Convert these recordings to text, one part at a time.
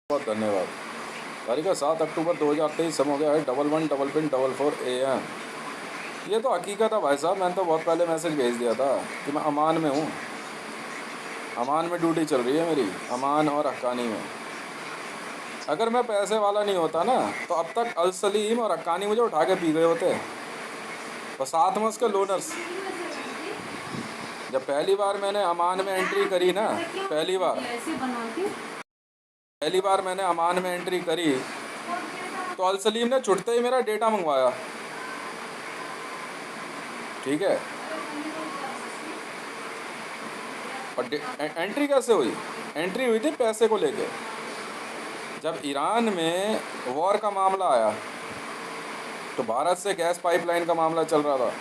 बहुत धन्यवाद। तारीख है 7 अक्टूबर 2023, समय हो गया है 11:11:4 AM। ये तो हकीकत है भाई साहब, मैंने तो बहुत पहले मैसेज भेज दिया था कि मैं अमान में हूँ। अमान में ड्यूटी चल रही है मेरी, अमान और हक्कानी में। अगर मैं पैसे वाला नहीं होता ना तो अब तक अल सलीम और हक्कानी मुझे उठा के पी गए होते, और साथ में उसके लोनर्स। जब पहली बार मैंने अमान में एंट्री करी ना, पहली बार मैंने अमान में एंट्री करी तो अल सलीम ने छुटते ही मेरा डेटा मंगवाया। ठीक है, और एंट्री कैसे हुई? एंट्री हुई थी पैसे को लेके। जब ईरान में वॉर का मामला आया तो भारत से गैस पाइपलाइन का मामला चल रहा था,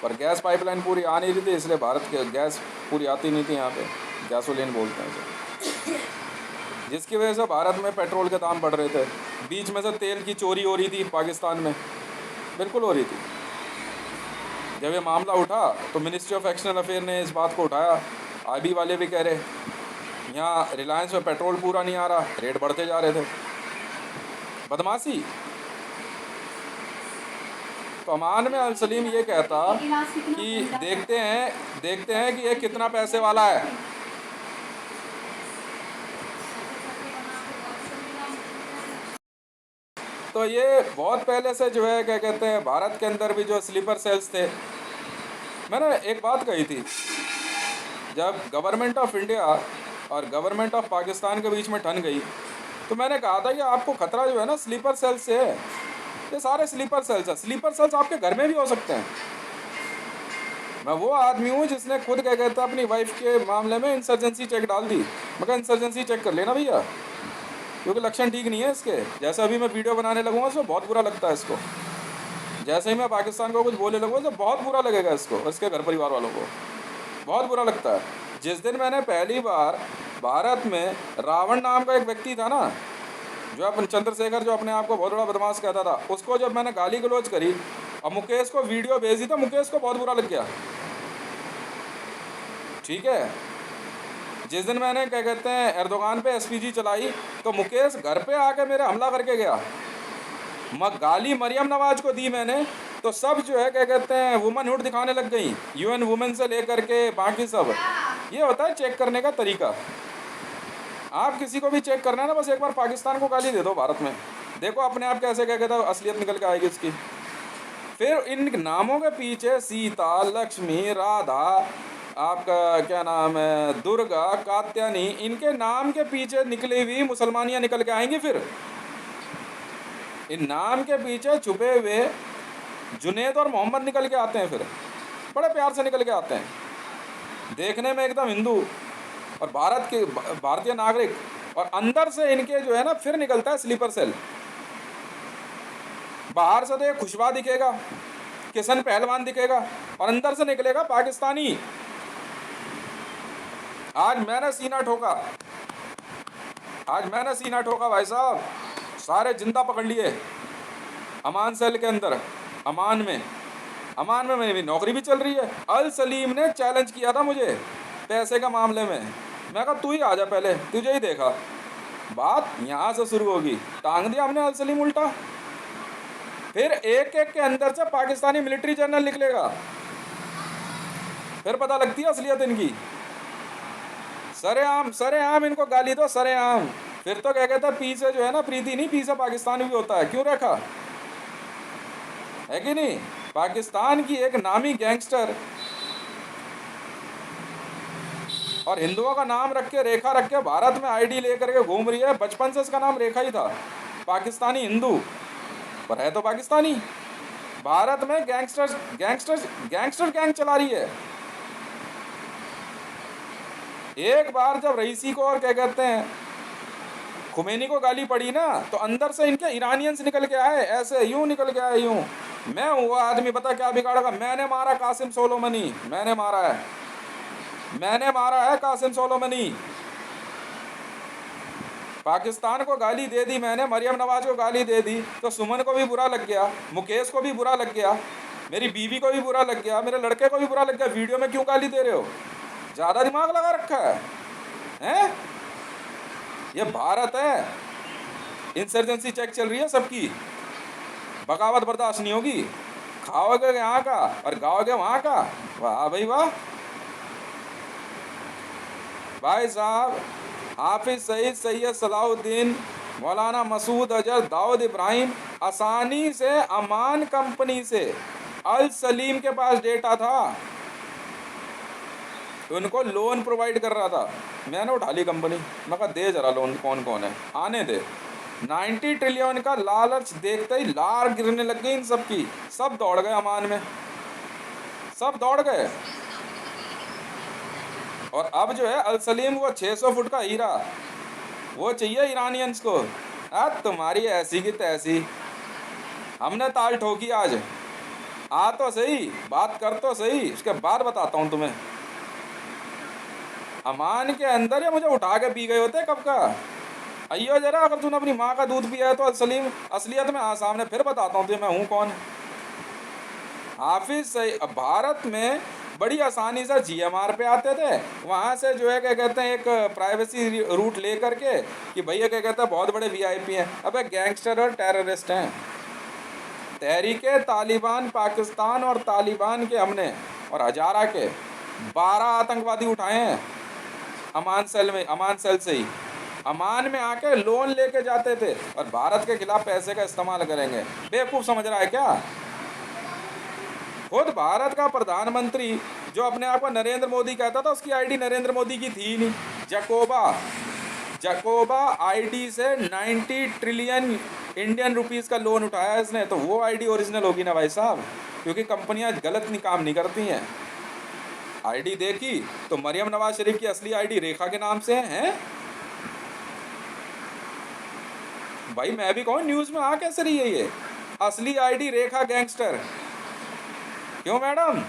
पर गैस पाइपलाइन पूरी आ नहीं रही थी, इसलिए भारत के गैस पूरी आती नहीं थी। यहाँ पे गैसोलीन बोलते हैं इसे, जिसकी वजह से भारत में पेट्रोल के दाम बढ़ रहे थे। बीच में से तेल की चोरी हो रही थी पाकिस्तान में, बिल्कुल हो रही थी। जब ये मामला उठा तो मिनिस्ट्री ऑफ एक्सटर्नल अफेयर ने इस बात को उठाया। आईबी वाले भी कह रहे यहाँ रिलायंस में पेट्रोल पूरा नहीं आ रहा, रेट बढ़ते जा रहे थे। बदमाशी। तो अमान में अल सलीम ये कहता कि देखते हैं कि ये कितना पैसे वाला है। तो ये बहुत पहले से जो है क्या कहते हैं, भारत के अंदर भी जो स्लीपर सेल्स थे। मैंने एक बात कही थी, जब गवर्नमेंट ऑफ इंडिया और गवर्नमेंट ऑफ पाकिस्तान के बीच में ठन गई तो मैंने कहा था कि आपको खतरा जो है ना स्लीपर सेल्स से है। ये सारे स्लीपर सेल्स हैं। स्लीपर सेल्स आपके घर में भी हो सकते हैं। मैं वो आदमी हूँ जिसने खुद क्या कहता है अपनी वाइफ के मामले में इंसर्जेंसी चेक डाल दी। मैं कहा इंसर्जेंसी चेक कर लेना भैया, क्योंकि लक्षण ठीक नहीं है इसके। जैसे अभी मैं वीडियो बनाने लगूँगा उसको बहुत बुरा लगता है इसको। जैसे ही मैं पाकिस्तान को कुछ बोलने लगूँगा तो बहुत बुरा लगेगा इसको और इसके घर परिवार वालों को बहुत बुरा लगता है। जिस दिन मैंने पहली बार भारत में रावण नाम का एक व्यक्ति था ना, जो अपन चंद्रशेखर, जो अपने आप को बहुत बड़ा बदमाश कहता था, उसको जब मैंने गाली गलौज करी और मुकेश को वीडियो भेज दी तो मुकेश को बहुत बुरा लग गया। ठीक है, जिस दिन मैंने क्या कहते हैं एर्दोगान पे एसपीजी चलाई तो मुकेश घर पे आके मेरे हमला करके गया। गाली मरियम नवाज को दी मैंने तो सब जो है क्या कहते हैं वुमनहुड दिखाने लग गई, यूएन वुमेन से लेकर के बाकी सब। ये होता है चेक करने का तरीका। आप किसी को भी चेक करना है ना, बस एक बार पाकिस्तान को गाली दे दो भारत में, देखो अपने आप कैसे क्या कहता है असलियत निकल के आएगी इसकी। फिर इन नामों के पीछे सीता, लक्ष्मी, राधा, आपका क्या नाम है, दुर्गा, कात्यानी, इनके नाम के पीछे निकली हुई मुसलमानियाँ निकल के आएंगी। फिर इन नाम के पीछे छुपे हुए जुनेद और मोहम्मद निकल के आते हैं। फिर बड़े प्यार से निकल के आते हैं, देखने में एकदम हिंदू और भारत के भारतीय नागरिक, और अंदर से इनके जो है ना फिर निकलता है स्लीपर सेल। बाहर से तो एक खुशबा दिखेगा, किशन पहलवान दिखेगा, और अंदर से निकलेगा पाकिस्तानी। आज मैंने सीना ठोका भाई साहब, सारे जिंदा पकड़ लिए अमान सेल के अंदर। अमान में मेरी नौकरी भी चल रही है। अल सलीम ने चैलेंज किया था मुझे पैसे का मामले में। मैं कहा तू ही आ जा, पहले तुझे ही देखा, बात यहाँ से शुरू होगी। टांग दिया हमने अल सलीम उल्टा। फिर एक एक के अंदर से पाकिस्तानी मिलिट्री जनरल निकलेगा, फिर पता लगती है असलियत इनकी। सरेआम इनको गाली दो, सरेआम। फिर तो क्या कहता है पी से जो है ना प्रीति नहीं, पी से पाकिस्तान भी होता है। क्यों रखा है कि नहीं? पाकिस्तान की एक नामी गैंगस्टर और हिंदुओं का नाम रख के, रेखा रख के भारत में आईडी लेकर के घूम रही है। बचपन से इसका नाम रेखा ही था, पाकिस्तानी हिंदू, पर है तो पाकिस्तानी। भारत में गैंगस्टर गैंग चला रही है। एक बार जब रईसी को और क्या कहते हैं खुमैनी को गाली पड़ी ना तो अंदर से इनके ईरानियंस निकल के आए, ऐसे यूं निकल के आए, यूं। मैं हुआ आदमी, पता क्या बिगाड़ेगा? मैंने मारा कासिम सोलोमनी, मैंने मारा है कासिम सोलोमनी। पाकिस्तान को गाली दे दी मैंने, मरियम नवाज को गाली दे दी तो सुमन को भी बुरा लग गया, मुकेश को भी बुरा लग गया, मेरी बीवी को भी बुरा लग गया, मेरे लड़के को भी बुरा लग गया। वीडियो में क्यों गाली दे रहे हो? ज़्यादा दिमाग लगा रखा है? ये भारत है, इंसर्जेंसी चेक चल रही है सबकी, बगावत बर्दाश्त नहीं होगी। खाओगे यहाँ का और गाओगे वहाँ का, वाह भाई वाह। भाई साहब, हाफिज सईद सैयद सलाउद्दीन, मौलाना मसूद अजहर, दाऊद इब्राहिम आसानी से अमान कंपनी से अल सलीम के पास डेटा था, उनको लोन प्रोवाइड कर रहा था। मैंने उठा ली कंपनी, मैं कहा दे जरा लोन, कौन कौन है आने दे। 90 ट्रिलियन का लालच देखते ही लार गिरने लग गई इन सब की, सब दौड़ गए अमान में, सब दौड़ गए। और अब जो है अल सलीम, वो 600 फुट का हीरा, वो चाहिए ईरानियंस को। तुम्हारी ऐसी की तैसी, हमने ताल ठोकी आज। आ तो सही, बात कर तो सही, उसके बाद बताता हूँ तुम्हें। अमान के अंदर या मुझे उठा के पी गए होते कब का। अयो जरा, अगर तूने अपनी माँ का दूध पिया है तो अल सलीम असलियत में सामने फिर बताता हूँ तुझे मैं हूँ कौन। हाफिज सही भारत में बड़ी आसानी से GMR पे आते थे, वहाँ से जो है क्या कहते हैं एक प्राइवेसी रूट ले करके कि भैया क्या कहते हैं बहुत बड़े VIP हैं। अबे गैंगस्टर और टेररिस्ट हैं। तहरीके तालिबान पाकिस्तान और तालिबान के हमने और हजारा के 12 आतंकवादी उठाए हैं अमान सेल में, अमान सेल से ही। अमान में आके लोन लेके जाते थे और भारत के खिलाफ पैसे का इस्तेमाल करेंगे। बेवकूफ़ समझ रहा है क्या? खुद भारत का प्रधानमंत्री जो अपने आप को नरेंद्र मोदी कहता था, उसकी आईडी नरेंद्र मोदी की थी नहीं। जकोबा आईडी से 90 ट्रिलियन इंडियन रुपीस का लोन उठाया इसने, तो वो आईडी ओरिजिनल होगी ना भाई साहब, क्योंकि कंपनियां गलत काम नहीं करती हैं। आईडी देखी तो मरियम नवाज शरीफ की असली आईडी रेखा के नाम से है। भाई मैं भी कहूँ न्यूज़ में आ कैसे रही है ये, असली आईडी रेखा गैंगस्टर। क्यों मैडम?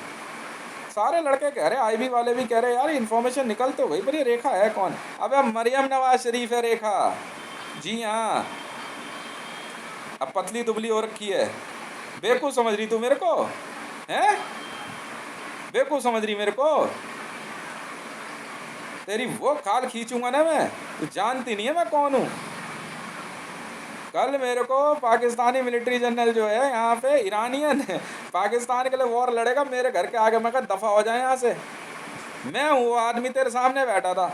सारे लड़के कह रहे, IB वाले भी कह रहे यार इन्फॉर्मेशन निकल तो गई, पर ये रेखा है कौन? अबे मरियम नवाज शरीफ है रेखा। जी हाँ, अब पतली दुबली हो रखी है। बेवकूफ़ समझ रही तू मेरे को? हैं? बेवकूफ़ समझ रही मेरे को? तेरी वो खाल खींचूंगा ना मैं, तू जानती नहीं है मैं कौन हूँ। कल मेरे को पाकिस्तानी मिलिट्री जनरल जो है यहाँ पे ईरानियन पाकिस्तान के लिए वॉर लड़ेगा, मेरे घर के आगे, मैं कहा दफ़ा हो जाए यहाँ से। मैं हूँ वो आदमी तेरे सामने बैठा था।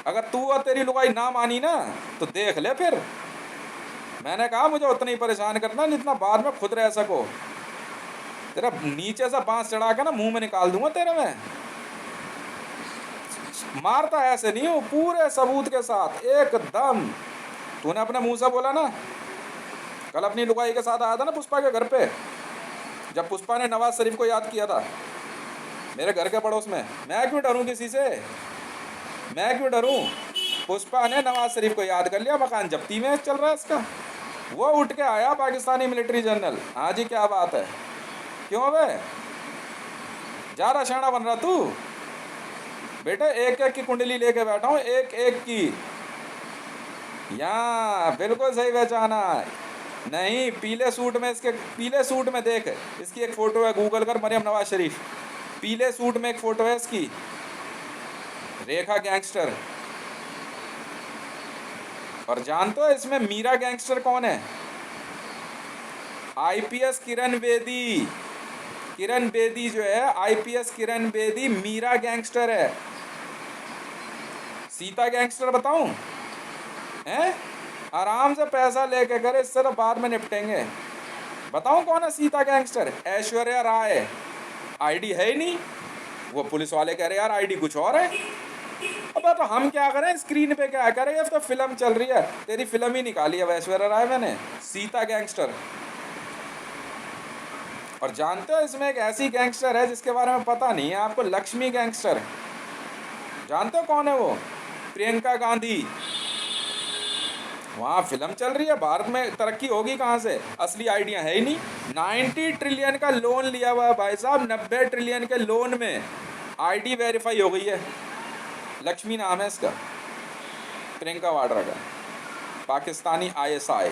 अगर तू और तेरी लुगाई ना मानी ना तो देख ले फिर। मैंने कहा मुझे उतना ही परेशान करना जितना बाद में खुद रह सको। तेरा नीचे से बांस चढ़ा के ना मुंह में निकाल दूंगा तेरे में। मारता ऐसे नहीं हूँ, पूरे सबूत के साथ एकदम। तूने अपने मुंह से बोला ना, कल अपनी लुगाई के साथ आया था ना पुष्पा के घर पे, जब पुष्पा ने नवाज शरीफ को याद किया था मेरे घर के पड़ोस में। मैं क्यों डरूं किसी से? मैं क्यों डरूं? पुष्पा ने नवाज शरीफ को याद कर लिया, मकान जब्ती में चल रहा है इसका। वो उठ के आया पाकिस्तानी मिलिट्री जनरल। हाँ जी, क्या बात है? क्यों बे ज़्यादा शाना बन रहा तू? बेटा एक एक की कुंडली लेके बैठा हूँ, एक एक की। यहाँ बिल्कुल सही पहचाना। नहीं, पीले सूट में, इसके पीले सूट में देख, इसकी एक फ़ोटो है, गूगल कर मरियम नवाज शरीफ, पीले सूट में एक फ़ोटो है इसकी, रेखा गैंगस्टर। और जानते हो इसमें मीरा गैंगस्टर कौन है? IPS किरण बेदी। किरण बेदी जो है, IPS किरण बेदी मीरा गैंगस्टर है। सीता गैंगस्टर बताऊं? हैं? आराम से पैसा लेके करे, इससे तो बाद में निपटेंगे। बताऊं कौन है सीता गैंगस्टर? ऐश्वर्या राय। आईडी है ही नहीं। वो पुलिस वाले कह रहे यार आईडी कुछ और है। अब तो हम क्या करें, स्क्रीन पे क्या करें, ये तो फिल्म चल रही है। तेरी फिल्म ही निकाली है ऐश्वर्या राय मैंने, सीता गैंगस्टर। और जानते हो इसमें एक ऐसी गैंगस्टर है जिसके बारे में पता नहीं है आपको, लक्ष्मी गैंगस्टर। जानते हो कौन है वो? प्रियंका गांधी। वहाँ फिल्म चल रही है, भारत में तरक्की होगी कहाँ से? असली आइडिया है ही नहीं। 90 ट्रिलियन का लोन लिया हुआ है भाई साहब, 90 ट्रिलियन के लोन में आईडी वेरीफाई हो गई है। लक्ष्मी नाम है इसका, प्रियंका वाड्रा का, पाकिस्तानी ISI।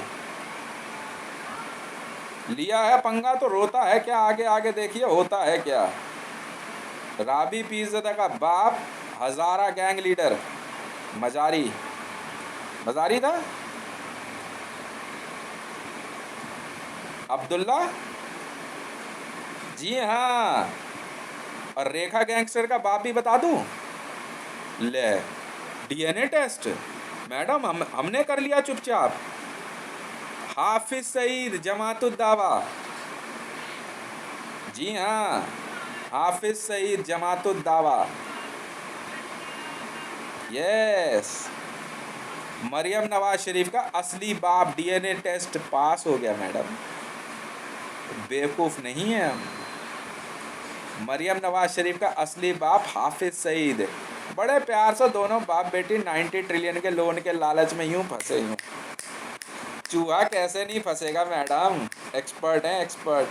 लिया है पंगा तो रोता है क्या? आगे आगे देखिए होता है क्या। राबी पीरज़ादा का बाप, हज़ारा गैंग लीडर, मजारी, हजारी था, अब्दुल्ला, जी हाँ। और रेखा गैंगस्टर का बाप भी बता दूं? ले, डीएनए टेस्ट मैडम हमने कर लिया चुपचाप। हाफिज सईद जमातुद्दावा, जी हाँ, हाफिज सईद जमातुद्दावा, यस। मरियम नवाज शरीफ का असली बाप डीएनए टेस्ट पास हो गया मैडम, बेवकूफ़ नहीं है हम। मरियम नवाज शरीफ का असली बाप हाफिज सईद। बड़े प्यार से दोनों बाप बेटी 90 ट्रिलियन के लोन के लालच में यूं फंसे यूं। चूहा कैसे नहीं फंसेगा मैडम, एक्सपर्ट हैं एक्सपर्ट।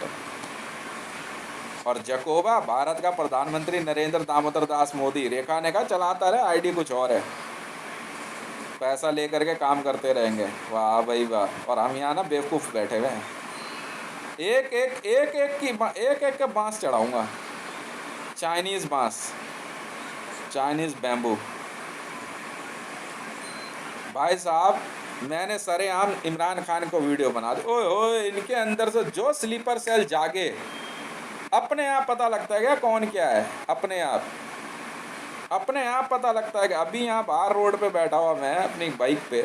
और जकोबा भारत का प्रधानमंत्री नरेंद्र दामोदर दास मोदी, रेखा ने कहा चलाता रहे, आईडी कुछ और है, पैसा लेकर के काम करते रहेंगे। वाह भाई वाह। और हम यहाँ ना बेवकूफ़ बैठे हुए हैं, एक एक के बांस चढ़ाऊंगा, चाइनीज़ बांस, चाइनीज़ बैम्बू। भाई साहब मैंने सरेआम इमरान खान को वीडियो बना दी। ओए ओए, इनके अंदर से जो स्लीपर सेल जागे, अपने आप पता लगता है क्या कौन क्या है, अपने आप पता लगता है कि अभी यहाँ बाहर रोड पे बैठा हुआ मैं अपनी बाइक पे,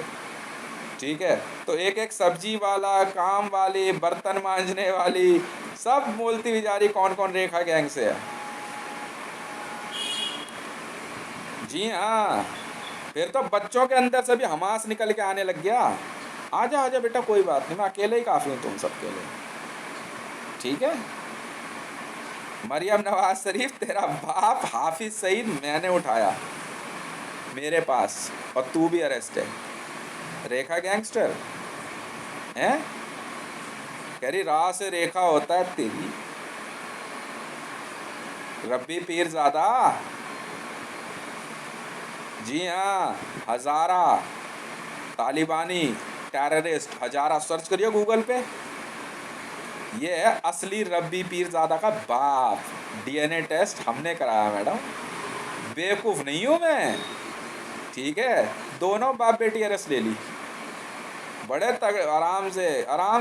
ठीक है, तो एक एक सब्जी वाला, काम वाली, बर्तन मांजने वाली, सब बोलती हुई जा रही कौन कौन रेखा गैंग से है। जी हाँ, फिर तो बच्चों के अंदर से भी हमास निकल के आने लग गया। आजा आजा बेटा, कोई बात नहीं, मैं अकेले ही काफ़ी हूँ तुम सबके लिए, ठीक है। मरियम नवाज शरीफ, तेरा बाप हाफिज सईद मैंने उठाया मेरे पास, और तू भी अरेस्ट है। रेखा गैंगस्टर हैं, कह रही राह से रेखा होता है तेरी। रब्बी पीरज़ादा, जी हाँ, हज़ारा तालिबानी टेररिस्ट, हज़ारा सर्च करिए गूगल पे, ये है असली रब्बी पीरज़ादा का बाप। डीएनए टेस्ट हमने कराया मैडम, बेवकूफ़ नहीं हूँ मैं, ठीक है। दोनों बाप बेटी अरेस्ट ले ली, बड़े तग आराम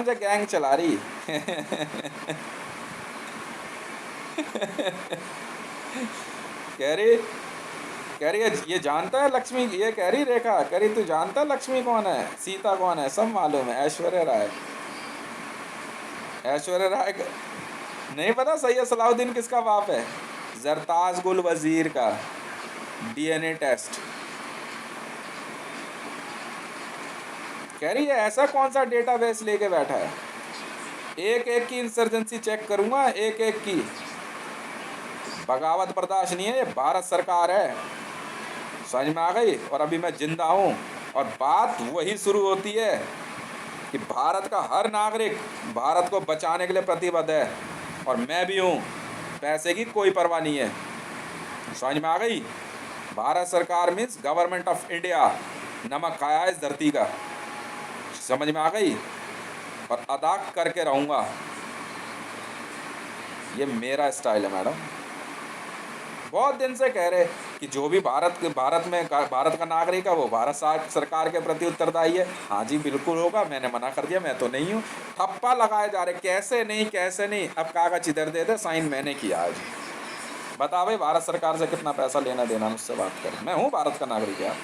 से गैंग चला रही। कह रही ये जानता है लक्ष्मी, ये कह रही रेखा, कह रही तू जानता है लक्ष्मी कौन है, सीता कौन है, सब मालूम है। ऐश्वर्या राय नहीं पता सैयद सलाउद्दीन किसका बाप है, जरताज गुल वजीर का। डीएनए टेस्ट, कह रही है ऐसा कौन सा डेटाबेस लेके बैठा है, एक एक की इंसर्जेंसी चेक करूंगा, एक एक की। बगावत बर्दाश्त नहीं है, ये भारत सरकार है, समझ में आ गई। और अभी मैं जिंदा हूँ, और बात वही शुरू होती है कि भारत का हर नागरिक भारत को बचाने के लिए प्रतिबद्ध है, और मैं भी हूँ, पैसे की कोई परवाह नहीं है, समझ में आ गई। भारत सरकार मीन्स गवर्नमेंट ऑफ इंडिया, नमक खाया है इस धरती का, समझ में आ गई, और अदा करके रहूँगा। ये मेरा स्टाइल है मैडम। बहुत दिन से कह रहे कि जो भी भारत का नागरिक है वो भारत सरकार के प्रति उत्तरदायी है। हाँ जी बिल्कुल होगा, मैंने मना कर दिया, मैं तो नहीं हूँ। ठप्पा लगाए जा रहे, कैसे नहीं। अब कागज इधर दे दे, साइन मैंने किया आज। बता भाई भारत सरकार से कितना पैसा लेना देना, मुझसे बात कर, मैं हूँ भारत का नागरिक यार।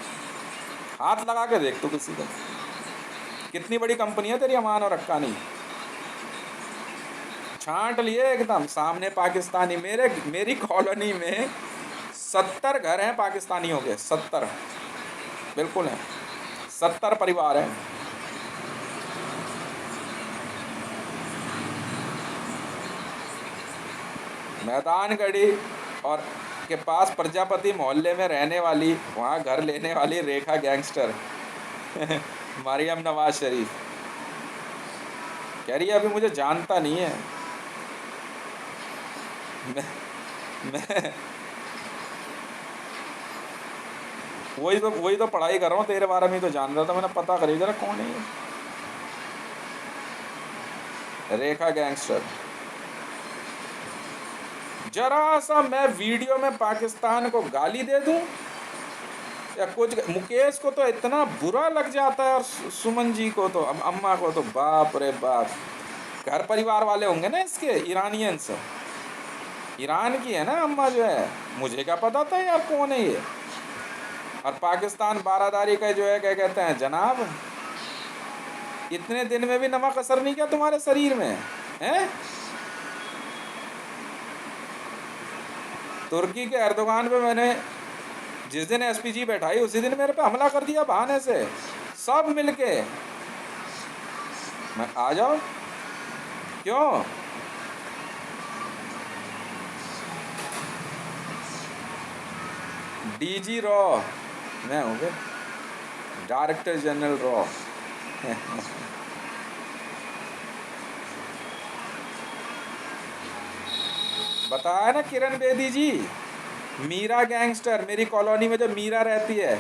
हाथ लगा के देख तू किसी का, कितनी बड़ी कंपनी है तेरी अमान और हक्कानी, छांट लिए एकदम सामने पाकिस्तानी। मेरी कॉलोनी में 70 घर हैं पाकिस्तानियों के, 70 बिल्कुल हैं, 70 परिवार हैं। मैदानगढ़ी और के पास प्रजापति मोहल्ले में रहने वाली, वहाँ घर लेने वाली रेखा गैंगस्टर मरियम नवाज शरीफ कह रही है अभी मुझे जानता नहीं है। मैं वही तो पढ़ाई कर रहा हूँ, तेरे बारे में तो जान रहा था, मैंने पता करी जरा कौन है ये रेखा गैंगस्टर। जरा सा मैं वीडियो में पाकिस्तान को गाली दे दूं, या कुछ। मुकेश को तो इतना बुरा लग जाता है, और सुमन जी को तो, अम्मा को तो बाप रे बाप। घर परिवार वाले होंगे ना इसके, ईरानियंस, ईरान की है ना अम्मा जो है। मुझे क्या पता था यार कौन है ये। और पाकिस्तान बारादारी का जो है, क्या कहते हैं जनाब, इतने दिन में भी नमक असर नहीं किया तुम्हारे शरीर में, हैं? तुर्की के एर्दोगान पे मैंने जिस दिन एसपीजी बैठाई, उसी दिन मेरे पे हमला कर दिया बहाने से, सब मिलके। मैं आ जाओ, क्यों? डीजी रॉ मैं हूँ फिर, डायरेक्टर जनरल रॉ। बताया ना किरण बेदी जी, मीरा गैंगस्टर, मेरी कॉलोनी में जो मीरा रहती है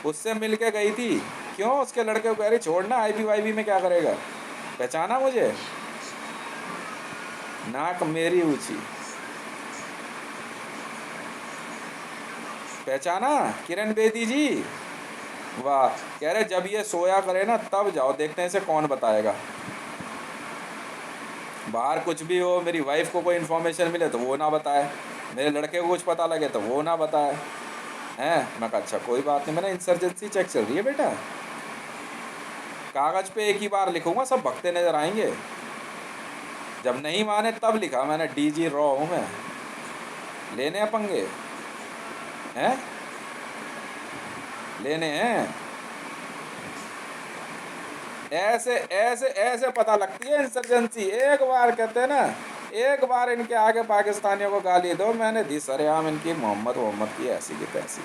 उससे मिल के गई थी। क्यों? उसके लड़के को कह रही छोड़ना, आईबी वाईबी में क्या करेगा। पहचाना मुझे? नाक मेरी ऊंची, पहचाना किरण बेदी जी? वाह। कह रहे जब ये सोया करे ना तब जाओ, देखते हैं इसे कौन बताएगा। बाहर कुछ भी हो, मेरी वाइफ को कोई इन्फॉर्मेशन मिले तो वो ना बताए, मेरे लड़के को कुछ पता लगे तो वो ना बताए, हैं? मैं कहा अच्छा कोई बात नहीं। मैंने इंसर्जेंसी चेक चल रही है बेटा, कागज़ पे एक ही बार लिखूंगा, सब भगते नजर आएंगे। जब नहीं माने तब लिखा मैंने, डीजी रॉ हूँ मैं। लेने हैं पंगे, हैं? लेने हैं। ऐसे ऐसे ऐसे पता लगती है इंसर्जेंसी। एक बार कहते हैं ना, एक बार इनके आगे पाकिस्तानियों को गाली दो, मैंने दी सरेआम इनकी मोहम्मद की ऐसी की तैसी।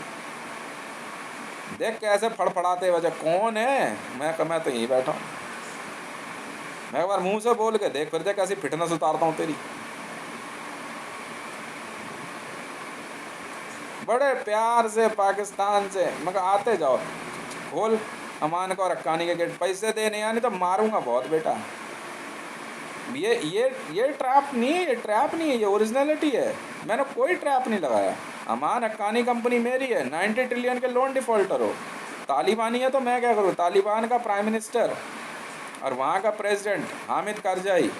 देख कैसे फड़फड़ाते वजह, कौन है? मैं तो यहीं बैठा हूँ। मैं एक बार मुंह से बोल के देख, फिर देख कैसी फिटनेस उतारता हूँ तेरी। बड़े प्यार से पाकिस्तान से, मगर आते जाओ, खोल अमान का और हक्कानी के गेट, पैसे देने यानी तो मारूंगा बहुत बेटा। ये ट्रैप नहीं है, ये ट्रैप नहीं है, ये ओरिजिनलिटी है। मैंने कोई ट्रैप नहीं लगाया। अमान हक्कानी कंपनी मेरी है, 90 ट्रिलियन के लोन डिफॉल्टर हो। तालिबानी है तो मैं क्या करूँ? तालिबान का प्राइम मिनिस्टर और वहाँ का प्रेसिडेंट हामिद करजाई,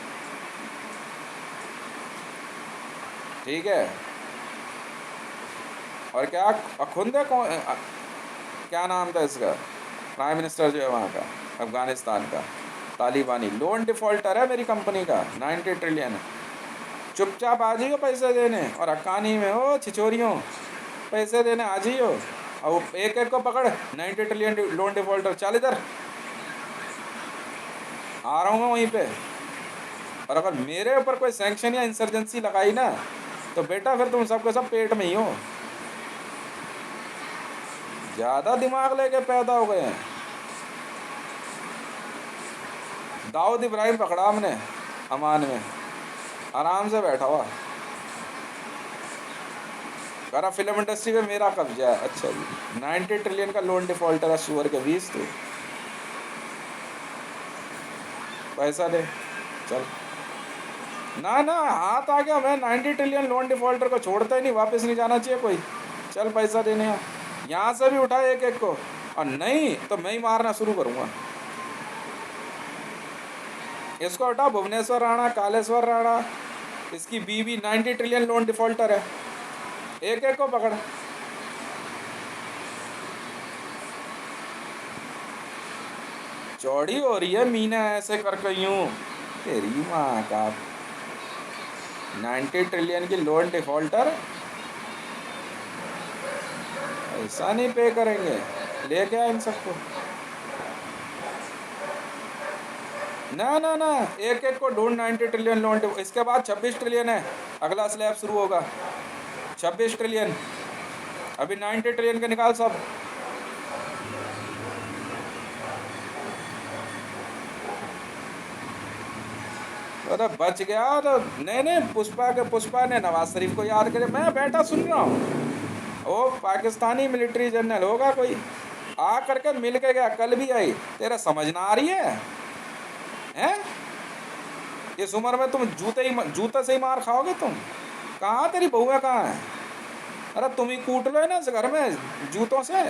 ठीक है। और क्या अखुंदे कौन, क्या नाम था इसका, प्राइम मिनिस्टर जो है वहाँ का, अफगानिस्तान का, तालिबानी। लोन डिफॉल्टर है मेरी कंपनी का, 90 ट्रिलियन। चुपचाप आ जाइयो पैसे देने, और हक्कानी में हो छिचोरियों, पैसे देने आ जाइयो। और एक एक को पकड़, 90 ट्रिलियन लोन डिफॉल्टर, चल इधर आ रहा हूँ मैं वहीं पे। और अगर मेरे ऊपर कोई सैंक्शन या इंसर्जेंसी लगाई ना, तो बेटा फिर तुम सबके सब पेट में ही हो। ज़्यादा दिमाग लेके पैदा हो गए हैं। दाऊद इब्राहिम पकड़ा हमने अमान में, आराम से बैठा हुआ, करा फिल्म इंडस्ट्री में मेरा कब्जा है। अच्छा जी, 90 ट्रिलियन का लोन डिफॉल्टर है, सुअर के 20 तो पैसा दे चल। ना ना, हाथ आ गया, मैं 90 ट्रिलियन लोन डिफॉल्टर को छोड़ता ही नहीं, वापस नहीं जाना चाहिए कोई। चल पैसा देने यहाँ से भी उठा एक एक को, और नहीं तो मैं ही मारना शुरू करूँगा। इसको हटा, भुवनेश्वर राणा, कालेश्वर राणा, इसकी बीवी 90 ट्रिलियन लोन डिफॉल्टर है, एक एक को पकड़। चौड़ी हो रही है मीना ऐसे करके यूं, तेरी माँ का। 90 ट्रिलियन की लोन डिफॉल्टर, ऐसा नहीं पे करेंगे, लेके आ इन सबको। ना ना ना, एक एक को ढूंढ, 90 ट्रिलियन लोन। इसके बाद 26 ट्रिलियन है, अगला स्लैब शुरू होगा। 26 ट्रिलियन, अभी 90 ट्रिलियन के निकाल सब। अरे बच गया तो। नहीं, पुष्पा ने नवाज शरीफ को याद करे, मैं बैठा सुन रहा हूँ। ओ पाकिस्तानी मिलिट्री जनरल होगा कोई, आ करके मिल के गया, कल भी आई। तेरा समझ ना आ रही है, हैं? इस उम्र में तुम जूते से ही मार खाओगे तुम। कहाँ तेरी बहुआ कहाँ है? अरे तुम ही कूट लो ना इस घर में जूतों से।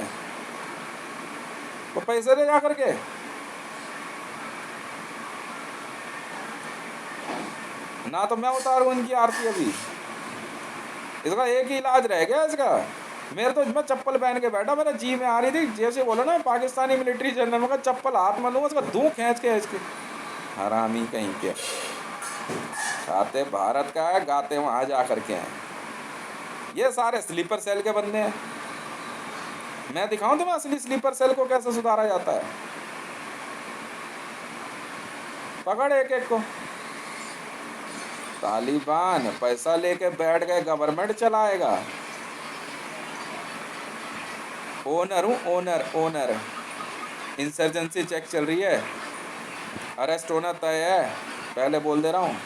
वो पैसे दे जा करके। ना तो मैं उतारूँ इनकी आरती अभी। इसका एक ही इलाज रह गया इसका। मेरे तो मैं चप्पल पहन के बैठा, मेरा जी में आ रही थी, जैसे बोला ना पाकिस्तानी मिलिट्री जनरल का, चप्पल हाथ में लूँगा उसका दूँ खींच के इसके। हरामी कहीं के, खाते भारत का है, गाते वहाँ जा करके हैं। ये सारे स्लीपर सेल के बंदे हैं। मैं दिखाऊं तुम्हें असली स्लीपर सेल को कैसे सुधारा जाता है। पकड़ एक एक को। तालिबान पैसा लेके बैठ गए, गवर्नमेंट चलाएगा। ओनर हूँ, ओनर ओनर। इंसर्जेंसी चेक चल रही है, अरेस्ट होना तय है, पहले बोल दे रहा हूँ।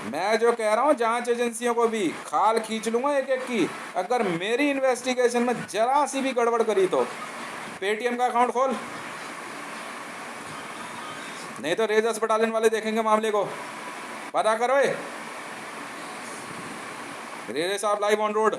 मैं जो कह रहा हूँ, जांच एजेंसियों को भी खाल खींच लूंगा एक एक की। अगर मेरी इन्वेस्टिगेशन में जरा सी भी गड़बड़ करी तो पेटीएम का अकाउंट खोल, नहीं तो रेजर्स बटालियन वाले देखेंगे मामले को। पता करो, रेरे साहब लाइव ऑन रोड।